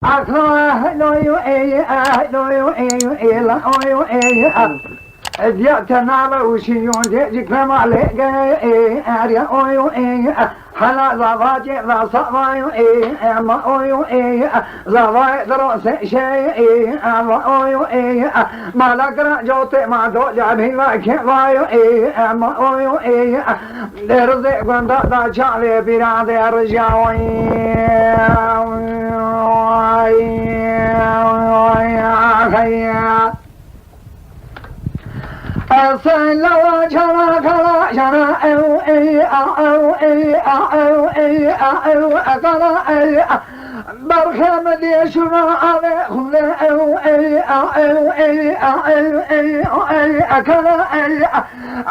I can't know you, I know you, I know you. Diatanaba Ushion, Jicama Lega, Aria Oil, Hana Lavaje, La Savayo, Emma Oil, Lavai, the Rose, Emma Oil, Malagra, Jote, Mado, Jabila, Kevayo, Emma Oil, there's the Gwanda, Charlie, Pira, there is Yahweh. Say la chana kala chana Barkham de shuna ale khule akala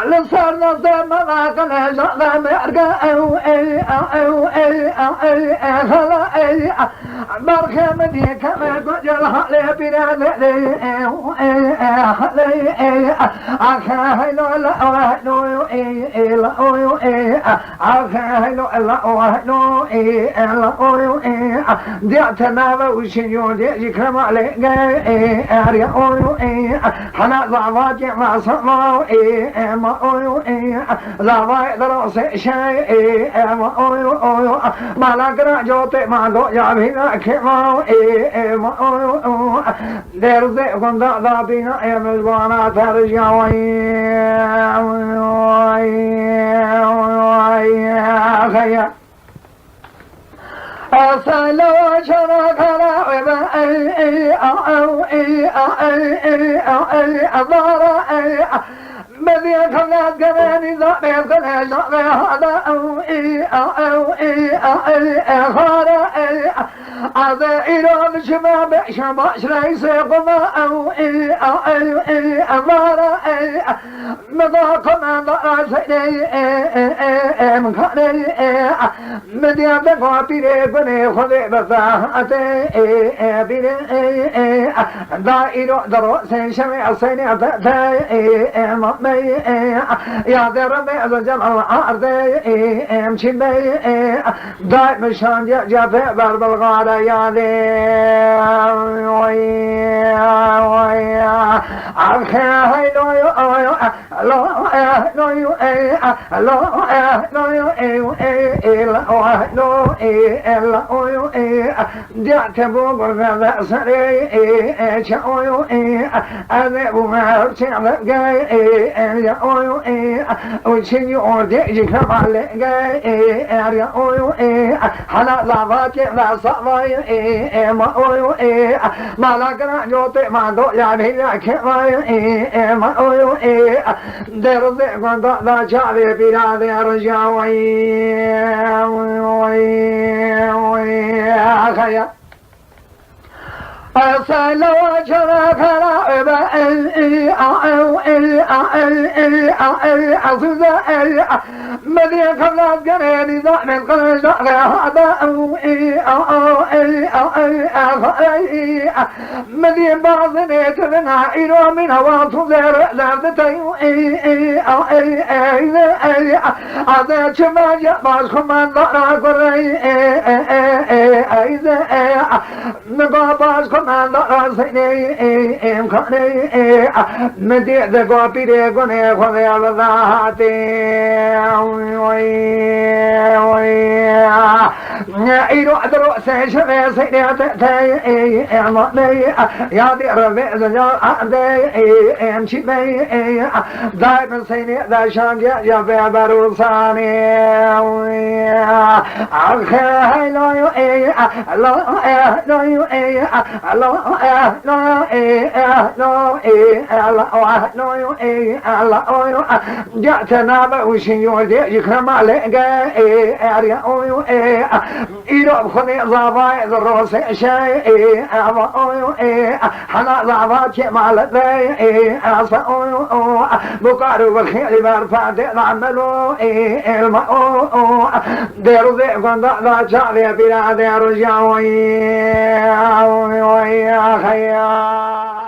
لصرنا زمان كنا جانا مرجع برخة مدي كنا قجل حلي بيران أخاي لا لا وحنو لا أخاي لا وحنو لا دعتنا وشيو دي كما عليك أريا حنا ضعفات ما صنعوا ما أويو لا ما يدرس شيء ما أويو ما لقنا جوتي ما دو جابينا كما ما أويو درس كندا دابينا مزبانا ترجعوي خيا أصلوا شركنا وما مدي كنا جراني ذا كنا ذا هذا خارا هذا إيران شباب شباب شريس قما أمارا مذا كنا ذا سيدي مكاني مدي ذا بيري بني خذي بذاته بيري ذا إيران دروس شمع سيني ذا يا درب أزجل الأرض أمشي بي دائما شان جاف برب الغارة يا أخي وشنو ديجي كما لقى اريا اويو حنا لافات لا صواي ما اويو ما لقنا جوتي ما دو يعني لا كما ما اويو درز كنت لا شعبي بلا رجاوي خيا أصلوا شركنا مدي خلاص جريني ذا من قلب هذا مدي بعض نيتنا إلى من هوا تزر لابتي هذا شما جباش خمان ضرا قري نقاباش خمان ضرا سيني إمكاني مدي ذا بيري قني خذي على ذاتي إيرو أدرو سيشمي سيدي تأتي إعمالي يا دي ربي زجال أعدي إمشي بي دايما سيني دا شانجي يبي بروساني أخي لو يو لو يو لو يو جاتنا بوشيو دي كما لقى اريا اويو إيرو خذي ضابا الروس شيء أما اويو حنا ضابا كما لدي أصا اويو بقارو بالخير بارفاد نعملو الماء ديرو ذي كنت لا شعبي بلا ديرو جاوي خيا